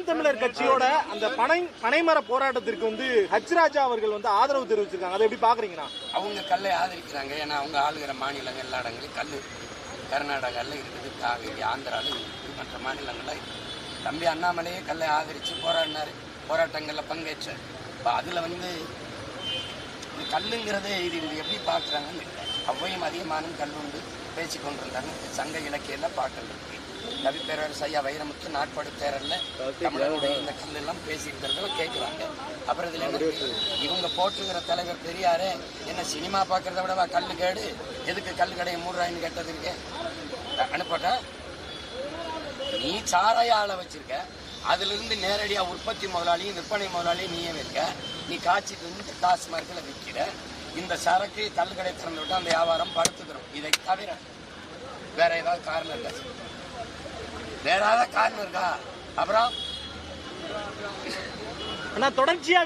நாம் தமிழர் கட்சியோட அந்த பனைமர போராட்டத்திற்கு வந்து ராஜா அவர்கள் வந்து ஆதரவு தெரிவிச்சிருக்காங்க. அதை எப்படி பாக்குறீங்கன்னா? அவங்க கல்லை ஆதரிக்கிறாங்க. ஏன்னா அவங்க ஆளுகிற மாநிலங்கள் எல்லா இடங்களையும் கல் கர்நாடகாவில் இருக்குது, காவேரி ஆந்திராவில் இருக்குது, மற்ற மாநிலங்கள்லாம் இருக்குது. தம்பி அண்ணாமலையே கல்லை ஆதரித்து போராடினார், போராட்டங்களில் பங்கேற்றார். இப்போ அதில் வந்து இது கல்லுங்கிறதே இது எப்படி பார்க்குறாங்கன்னு அவ்வையும் அதிகமான கல் உண்டு பேசி கொண்டிருந்தாங்க. சங்க இலக்கியெல்லாம் பாக்கள் இருக்கு. கவி பேரரசு ஐயா வைரமுத்து நாட்பாடு தேரல்ல தமிழருடைய இந்த கல் எல்லாம் பேசியிருக்கிறதெல்லாம் கேட்குறாங்க. அப்புறம் இதில் என்ன இவங்க போட்டுங்கிற தலைவர் பெரியாரே என்ன சினிமா பார்க்குறத விடவா கல் கேடு, எதுக்கு கல் கடையை மூடுறாயின்னு கேட்டது இருக்கே அனுப்பட்டா. நீ சாராய ஆளை வச்சிருக்க, அதிலிருந்து நேரடியாக உற்பத்தி முதலாளியும் விற்பனை முதலாளியும் நீயே வைக்க, நீ காய்ச்சிட்டு வந்து டாஸ்மார்க்கில் விற்கிற. இந்த சரக்கு கல் கடை திறந்து விட்டு அந்த வியாபாரம் படுத்துக்கிறோம். இதை தவிர வேற ஏதாவது காரணம் இருக்கா? வேற ஏதாவது காரணம் இருக்கா? அப்புறம் தொடர்ச்சியா